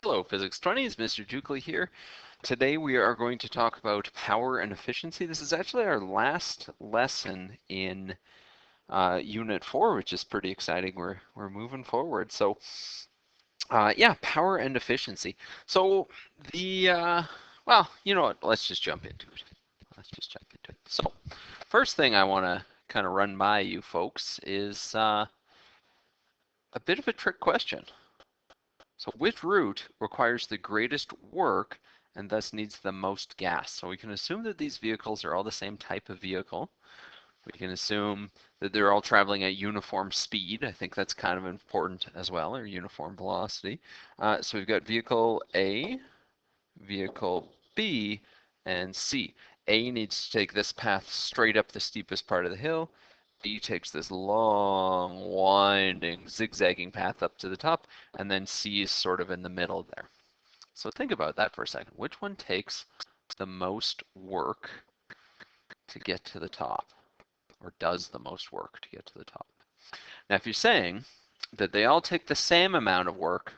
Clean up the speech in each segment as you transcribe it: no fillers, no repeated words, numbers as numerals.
Hello, Physics 20s, Mr. Jukley here. Today we are going to talk about power and efficiency. This is actually our last lesson in Unit 4, which is pretty exciting. We're moving forward. So, yeah, power and efficiency. So well, you know what? Let's just jump into it. So, first thing I want to kind of run by you folks is a bit of a trick question. So which route requires the greatest work and thus needs the most gas? So we can assume that these vehicles are all the same type of vehicle. We can assume that they're all traveling at uniform speed. I think that's kind of important as well, or uniform velocity. So we've got vehicle A, vehicle B, and C. A needs to take this path straight up the steepest part of the hill. B takes this long, winding, zigzagging path up to the top, and then C is sort of in the middle there. So think about that for a second. Which one takes the most work to get to the top, or does the most work to get to the top? Now, if you're saying that they all take the same amount of work,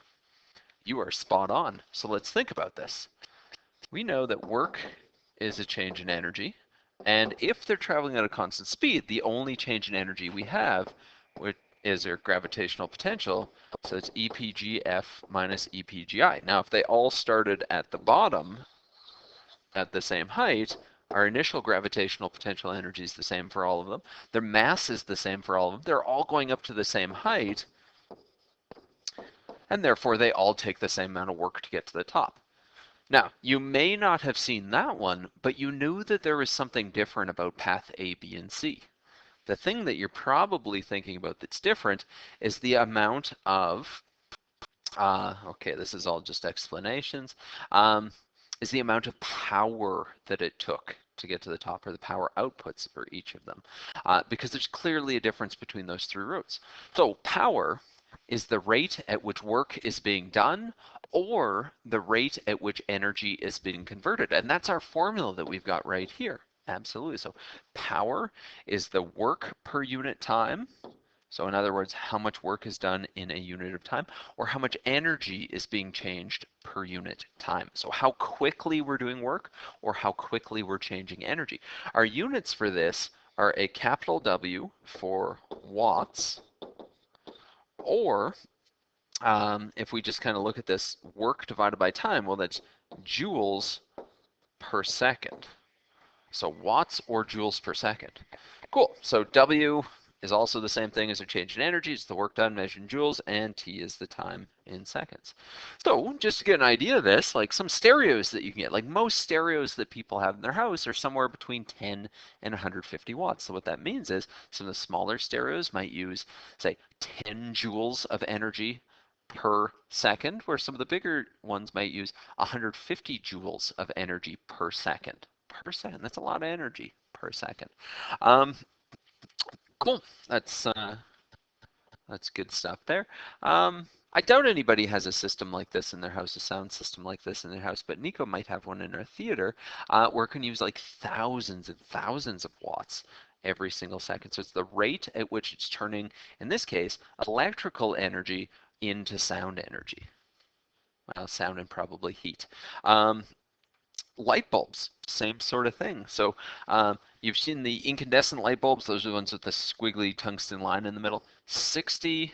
you are spot on. So let's think about this. We know that work is a change in energy, and if they're traveling at a constant speed, the only change in energy we have is their gravitational potential, so it's EPGF minus EPGI. Now, if they all started at the bottom at the same height, our initial gravitational potential energy is the same for all of them. Their mass is the same for all of them. They're all going up to the same height, and therefore they all take the same amount of work to get to the top. Now, you may not have seen that one, but you knew that there was something different about path A, B, and C. The thing that you're probably thinking about that's different is the amount of, okay, this is all just explanations, is the amount of power that it took to get to the top, or the power outputs for each of them, because there's clearly a difference between those three routes. So power is the rate at which work is being done, or the rate at which energy is being converted. And that's our formula that we've got right here. Absolutely. So power is the work per unit time. So in other words, how much work is done in a unit of time, or how much energy is being changed per unit time. So how quickly we're doing work, or how quickly we're changing energy. Our units for this are a capital W for watts, or if we just kind of look at this, work divided by time, well, that's joules per second. So watts or joules per second. Cool. So W is also the same thing as a change in energy. It's the work done measured in joules, and T is the time in seconds. So just to get an idea of this, like some stereos that you can get, like most stereos that people have in their house are somewhere between 10 and 150 watts. So what that means is some of the smaller stereos might use, say, 10 joules of energy per second, where some of the bigger ones might use 150 joules of energy per second. Per second, that's a lot of energy per second. Cool, that's good stuff there. I doubt anybody has a system like this in their house, a sound system like this in their house, but Nico might have one in our theater where it can use like thousands and thousands of watts every single second. So it's the rate at which it's turning, in this case, electrical energy into sound energy. Well, sound and probably heat. Light bulbs, same sort of thing. So you've seen the incandescent light bulbs. Those are the ones with the squiggly tungsten line in the middle. 60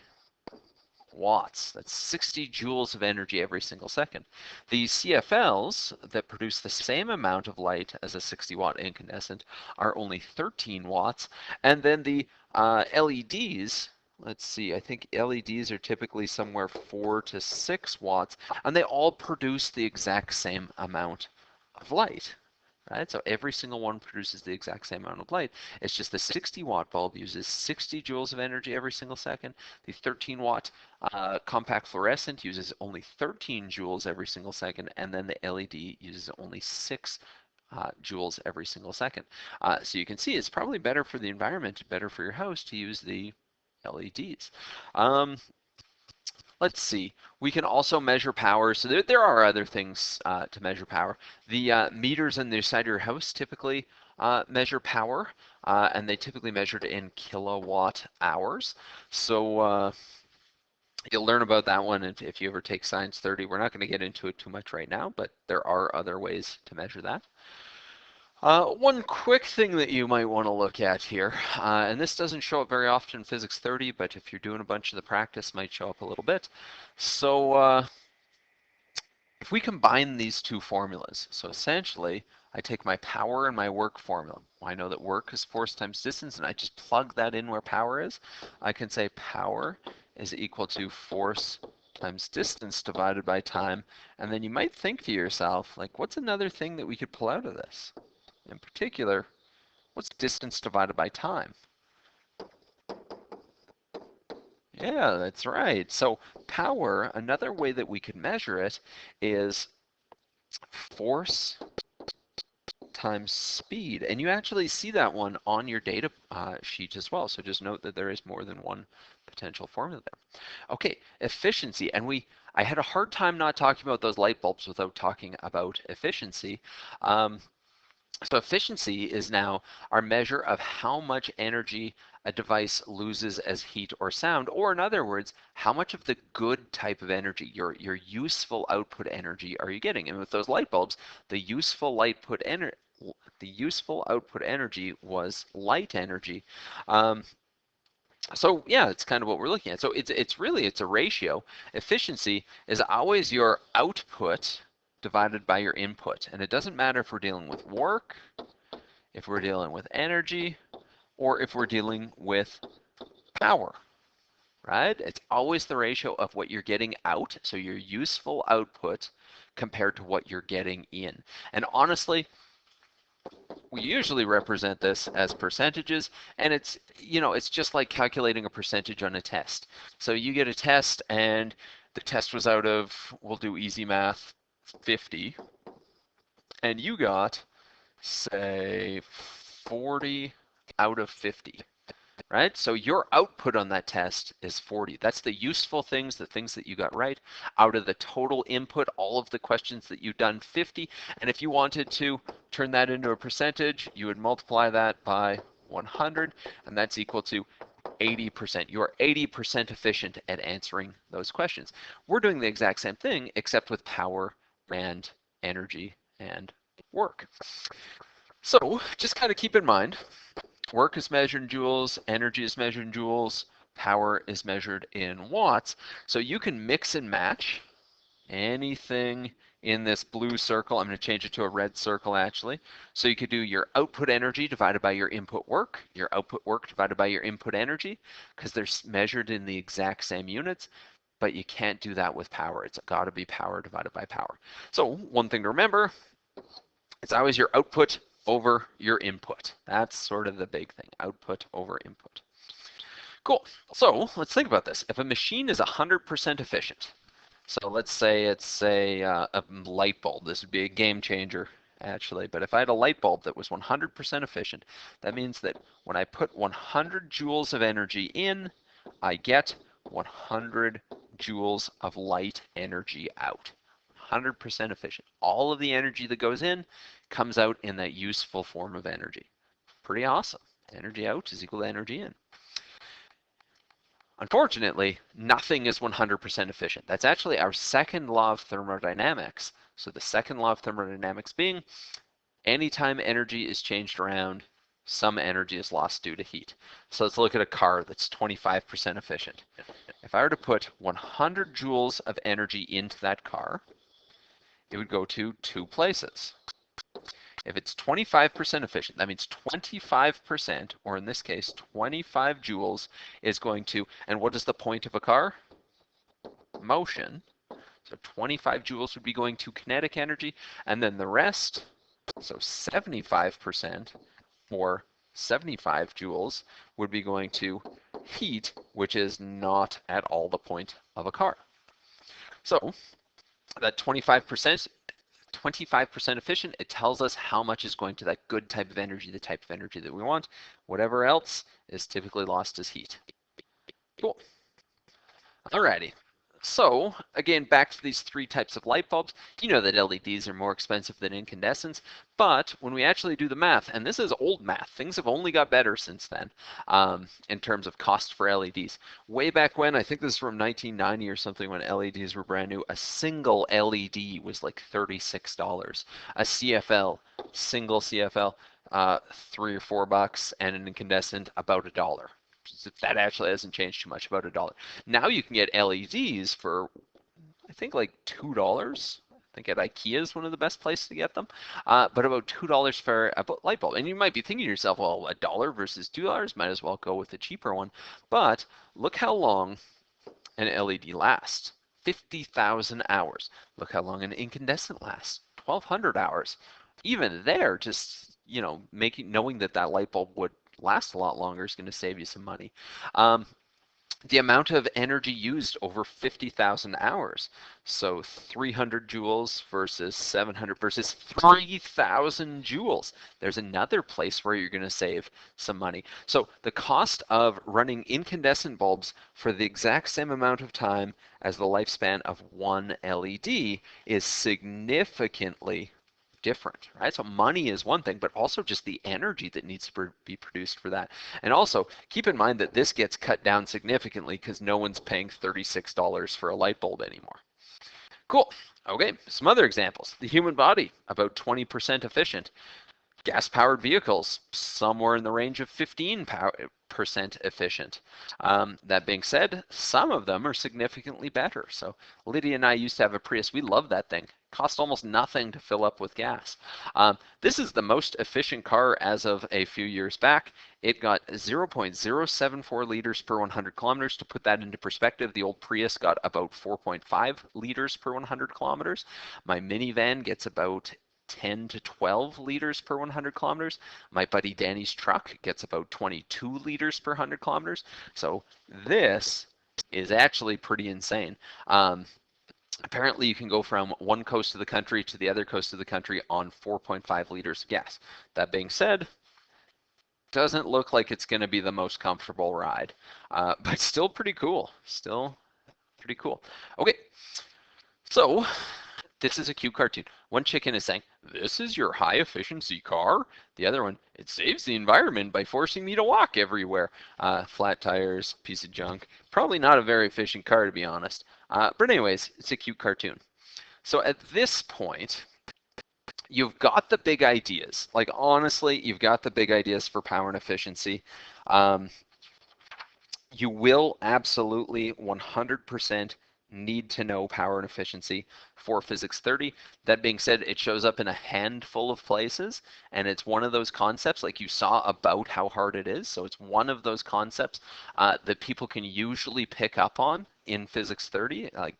watts. That's 60 joules of energy every single second. The CFLs that produce the same amount of light as a 60-watt incandescent are only 13 watts. And then the LEDs, let's see, I think LEDs are typically somewhere 4 to 6 watts, and they all produce the exact same amount of light. Right? So every single one produces the exact same amount of light. It's just the 60-watt bulb uses 60 joules of energy every single second. The 13-watt compact fluorescent uses only 13 joules every single second, and then the LED uses only 6 joules every single second. So you can see it's probably better for the environment, better for your house to use the LEDs. Let's see. We can also measure power. So there are other things to measure power. The meters on the side of your house typically measure power, and they typically measure it in kilowatt hours. So You'll learn about that one if you ever take Science 30. We're not going to get into it too much right now, but there are other ways to measure that. One quick thing that you might want to look at here, and this doesn't show up very often in Physics 30, but if you're doing a bunch of the practice, might show up a little bit. So if we combine these two formulas, so essentially I take my power and my work formula. Well, I know that work is force times distance, and I just plug that in where power is. I can say power is equal to force times distance divided by time. And then you might think to yourself, like, what's another thing that we could pull out of this? In particular, what's distance divided by time? Yeah, that's right. So power, another way that we could measure it is force times speed. And you actually see that one on your data sheet as well. So just note that there is more than one potential formula there. Okay, efficiency. And I had a hard time not talking about those light bulbs without talking about efficiency. So efficiency is now our measure of how much energy a device loses as heat or sound, or in other words, how much of the good type of energy, your useful output energy, are you getting? And with those light bulbs, the useful output energy was light energy. So yeah, it's kind of what we're looking at. So it's really a ratio. Efficiency is always your output divided by your input. And it doesn't matter if we're dealing with work, if we're dealing with energy, or if we're dealing with power, right? It's always the ratio of what you're getting out, so your useful output compared to what you're getting in. And honestly, we usually represent this as percentages, and it's just like calculating a percentage on a test. So you get a test and the test was out of, we'll do easy math, 50, and you got, say, 40 out of 50, right? So your output on that test is 40. That's the useful things, the things that you got right. Out of the total input, all of the questions that you've done, 50. And if you wanted to turn that into a percentage, you would multiply that by 100, and that's equal to 80%. You are 80% efficient at answering those questions. We're doing the exact same thing, except with power and energy and work. So just kind of keep in mind, work is measured in joules, energy is measured in joules, power is measured in watts. So you can mix and match anything in this blue circle. I'm going to change it to a red circle actually. So you could do your output energy divided by your input work divided by your input energy, because they're measured in the exact same units, but you can't do that with power. It's got to be power divided by power. So one thing to remember, it's always your output over your input. That's sort of the big thing, output over input. Cool, so let's think about this. If a machine is 100% efficient, so let's say it's a light bulb. This would be a game changer, actually. But if I had a light bulb that was 100% efficient, that means that when I put 100 joules of energy in, I get 100 joules of light energy out. 100% efficient. All of the energy that goes in comes out in that useful form of energy. Pretty awesome. Energy out is equal to energy in. Unfortunately, nothing is 100% efficient. That's actually our second law of thermodynamics. So the second law of thermodynamics being, anytime energy is changed around, some energy is lost due to heat. So let's look at a car that's 25% efficient. If I were to put 100 joules of energy into that car, it would go to two places. If it's 25% efficient, that means 25%, or in this case, 25 joules is going to, and what is the point of a car? Motion. So 25 joules would be going to kinetic energy, and then the rest, so 75%, or 75 joules, would be going to heat, which is not at all the point of a car. So that 25% efficient, it tells us how much is going to that good type of energy, the type of energy that we want. Whatever else is typically lost as heat. Cool. Alrighty. So again, back to these three types of light bulbs. You know that LEDs are more expensive than incandescents, but when we actually do the math, and this is old math, things have only got better since then in terms of cost for LEDs. Way back when, I think this is from 1990 or something, when LEDs were brand new, a single LED was like $36. A CFL, single CFL, $3 or $4, and an incandescent about $1. That actually hasn't changed too much, about $1. Now you can get LEDs for, I think, like $2. I think at IKEA is one of the best places to get them, but about $2 for a light bulb. And you might be thinking to yourself, well, $1 versus $2, might as well go with the cheaper one. But look how long an LED lasts. 50,000 hours. Look how long an incandescent lasts. 1,200 hours. Even there, just knowing that light bulb would last a lot longer is going to save you some money. The amount of energy used over 50,000 hours. So 300 joules versus 700 versus 3,000 joules. There's another place where you're going to save some money. So the cost of running incandescent bulbs for the exact same amount of time as the lifespan of one LED is significantly different, right? So money is one thing, but also just the energy that needs to be produced for that. And also keep in mind that this gets cut down significantly because no one's paying $36 for a light bulb anymore. Cool. Okay, some other examples. The human body, about 20% efficient. Gas-powered vehicles, somewhere in the range of 15% efficient. That being said, some of them are significantly better. So Lydia and I used to have a Prius. We love that thing. Cost almost nothing to fill up with gas. This is the most efficient car as of a few years back. It got 0.074 liters per 100 kilometers. To put that into perspective, the old Prius got about 4.5 liters per 100 kilometers. My minivan gets about 10 to 12 liters per 100 kilometers. My buddy Danny's truck gets about 22 liters per 100 kilometers. So this is actually pretty insane. Apparently you can go from one coast of the country to the other coast of the country on 4.5 liters of gas. That being said, doesn't look like it's going to be the most comfortable ride, but still pretty cool. Still pretty cool. Okay, so this is a cute cartoon. One chicken is saying, "This is your high efficiency car?" The other one, "It saves the environment by forcing me to walk everywhere." Flat tires, piece of junk. Probably not a very efficient car, to be honest. But anyways, it's a cute cartoon. So at this point, you've got the big ideas. Like honestly, you've got the big ideas for power and efficiency. You will absolutely 100% need to know power and efficiency for Physics 30. That being said, it shows up in a handful of places, and it's one of those concepts, like you saw about how hard it is. So it's one of those concepts that people can usually pick up on in Physics 30. Like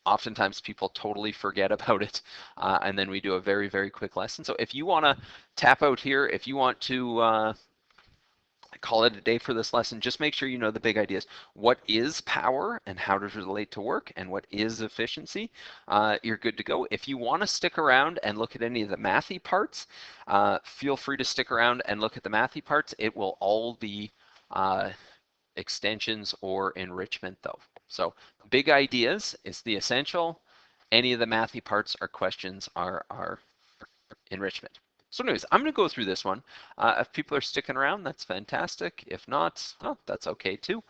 oftentimes people totally forget about it, and then we do a very, very quick lesson. So if you want to tap out here, if you want to call it a day for this lesson, just make sure you know the big ideas. What is power and how does it relate to work, and what is efficiency? You're good to go. If you want to stick around and look at any of the mathy parts, feel free to stick around and look at the mathy parts. It will all be extensions or enrichment though. So big ideas is the essential. Any of the mathy parts or questions are enrichment. So anyways, I'm going to go through this one. If people are sticking around, that's fantastic. If not, well, that's okay too.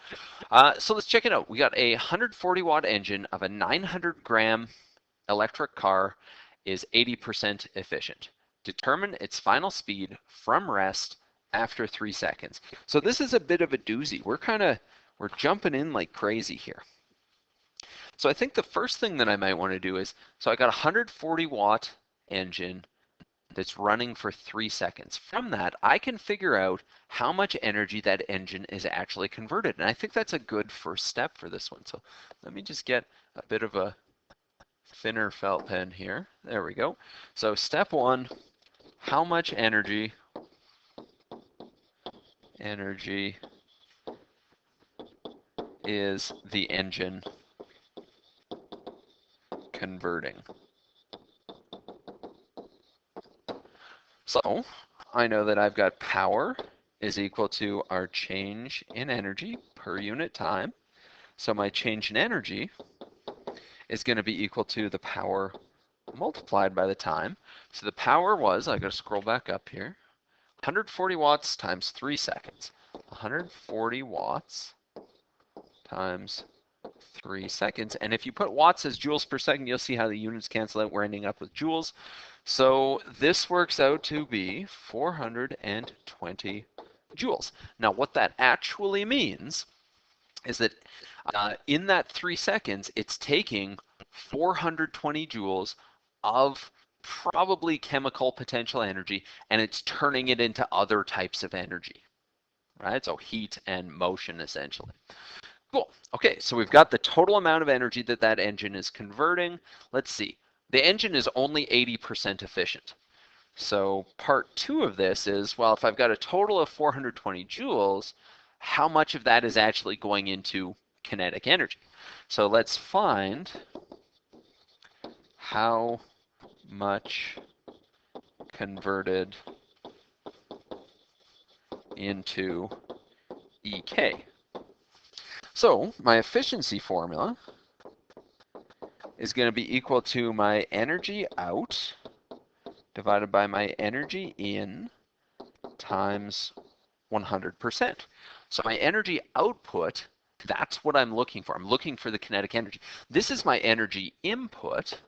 So let's check it out. We got a 140 watt engine of a 900 gram electric car is 80% efficient. Determine its final speed from rest after 3 seconds. So this is a bit of a doozy. We're jumping in like crazy here. So I think the first thing that I might want to do is, so I got a 140 watt engine that's running for 3 seconds. From that, I can figure out how much energy that engine is actually converted. And I think that's a good first step for this one. So let me just get a bit of a thinner felt pen here. There we go. So step one, how much energy is the engine converting? So I know that I've got power is equal to our change in energy per unit time. So my change in energy is going to be equal to the power multiplied by the time. So the power was, I got to scroll back up here, 140 watts times 3 seconds. 140 watts times 3 seconds. And if you put watts as joules per second, you'll see how the units cancel out. We're ending up with joules. So this works out to be 420 joules. Now what that actually means is that in that 3 seconds, it's taking 420 joules of probably chemical potential energy, and it's turning it into other types of energy, right? So heat and motion, essentially. Cool. Okay, so we've got the total amount of energy that that engine is converting. Let's see. The engine is only 80% efficient. So part 2 of this is, well, if I've got a total of 420 joules, how much of that is actually going into kinetic energy? So let's find how much converted into EK. So my efficiency formula is going to be equal to my energy out divided by my energy in times 100%. So my energy output, that's what I'm looking for. I'm looking for the kinetic energy. This is my energy input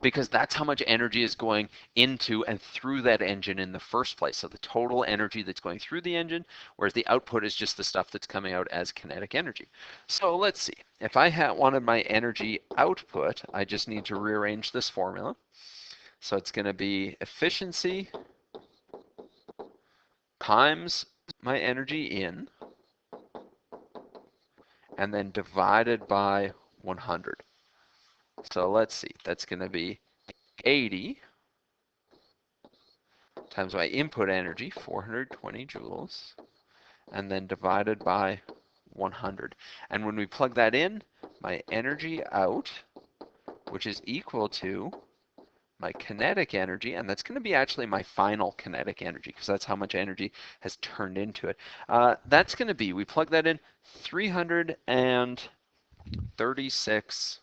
because that's how much energy is going into and through that engine in the first place. So the total energy that's going through the engine, whereas the output is just the stuff that's coming out as kinetic energy. So let's see. If I wanted my energy output, I just need to rearrange this formula. So it's going to be efficiency times my energy in, and then divided by 100. So let's see, that's going to be 80 times my input energy, 420 joules, and then divided by 100. And when we plug that in, my energy out, which is equal to my kinetic energy, and that's going to be actually my final kinetic energy because that's how much energy has turned into it. That's going to be, we plug that in, 336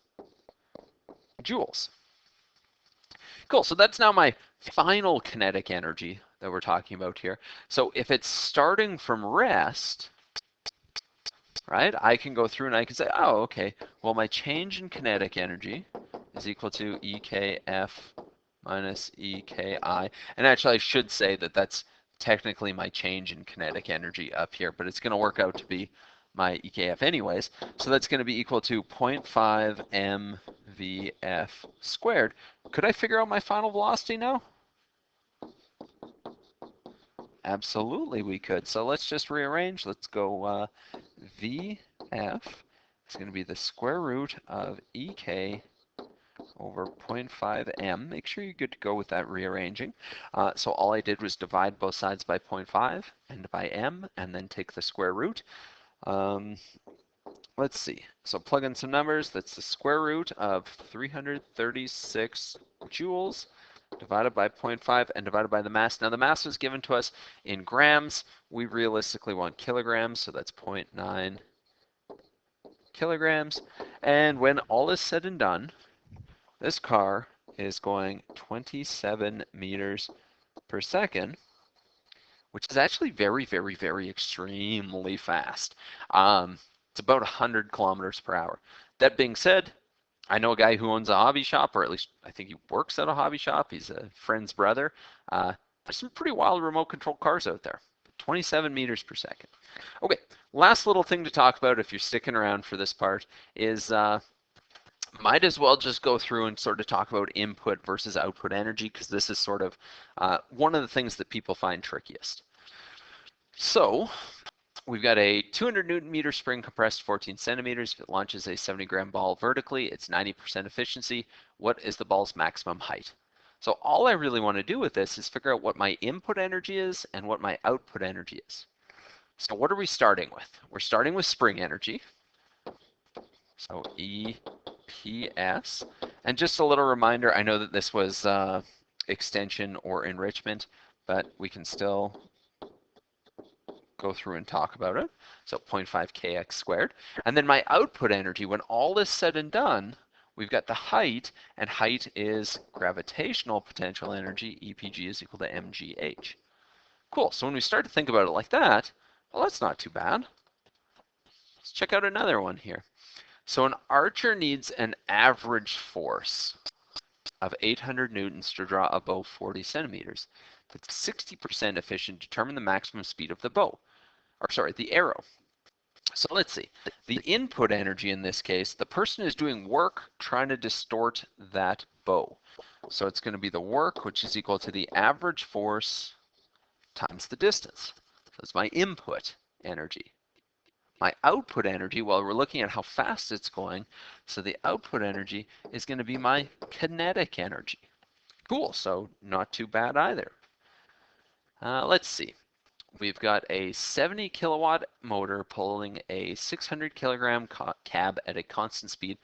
joules. Cool, so that's now my final kinetic energy that we're talking about here. So if it's starting from rest, right, I can go through and I can say, oh, okay, well, my change in kinetic energy is equal to EKF minus EKI. And actually, I should say that that's technically my change in kinetic energy up here, but it's going to work out to be my EKF anyways. So that's going to be equal to 0.5 mvf squared. Could I figure out my final velocity now? Absolutely we could. So let's just rearrange. Let's go VF is going to be the square root of EK over 0.5 m. Make sure you're good to go with that rearranging. So all I did was divide both sides by 0.5 and by m, and then take the square root. Let's see. So plug in some numbers. That's the square root of 336 joules divided by 0.5 and divided by the mass. Now the mass was given to us in grams. We realistically want kilograms, so that's 0.9 kilograms. And when all is said and done, this car is going 27 meters per second, which is actually very, very, very extremely fast. It's about 100 kilometers per hour. That being said, I know a guy who owns a hobby shop, or at least I think he works at a hobby shop. He's a friend's brother. There's some pretty wild remote control cars out there. 27 meters per second. Okay, last little thing to talk about if you're sticking around for this part is might as well just go through and sort of talk about input versus output energy, because this is sort of one of the things that people find trickiest. So we've got a 200 Newton meter spring compressed 14 centimeters. If it launches a 70-gram ball vertically, it's 90% efficiency. What is the ball's maximum height? So all I really want to do with this is figure out what my input energy is and what my output energy is. So what are we starting with? We're starting with spring energy. So EPS. And just a little reminder, I know that this was extension or enrichment, but we can still go through and talk about it. So 0.5 kx squared. And then my output energy, when all is said and done, we've got the height, and height is gravitational potential energy. EPG is equal to mgh. Cool. So when we start to think about it like that, well, that's not too bad. Let's check out another one here. So an archer needs an average force of 800 newtons to draw a bow 40 centimeters. That's 60% efficient to determine the maximum speed of the bow, or sorry, the arrow. So let's see. The input energy in this case, the person is doing work trying to distort that bow. So it's going to be the work, which is equal to the average force times the distance. So that's my input energy. My output energy, well, we're looking at how fast it's going, so the output energy is going to be my kinetic energy. Cool, so not too bad either. Let's see. We've got a 70 kilowatt motor pulling a 600 kilogram cab at a constant speed.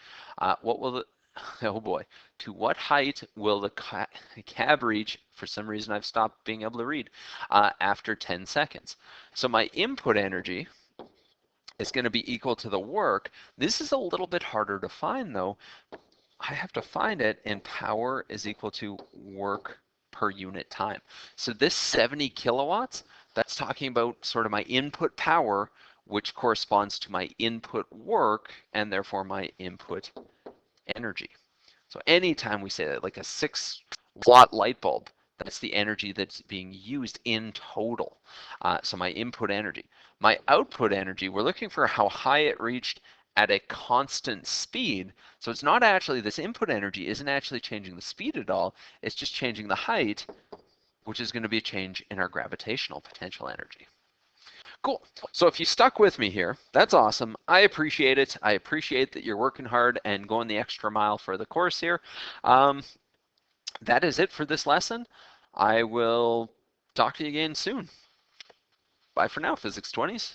What will the, oh boy, to what height will the cab reach? For some reason I've stopped being able to read, after 10 seconds. So my input energy is going to be equal to the work. This is a little bit harder to find though. I have to find it, and power is equal to work per unit time. So this 70 kilowatts, that's talking about sort of my input power, which corresponds to my input work, and therefore my input energy. So anytime we say that, like a 6-watt light bulb, that's the energy that's being used in total. So my input energy. My output energy, we're looking for how high it reached at a constant speed. So it's not actually, this input energy isn't actually changing the speed at all. It's just changing the height, which is going to be a change in our gravitational potential energy. Cool. So if you stuck with me here, that's awesome. I appreciate it. I appreciate that you're working hard and going the extra mile for the course here. That is it for this lesson. I will talk to you again soon. Bye for now, Physics 20s.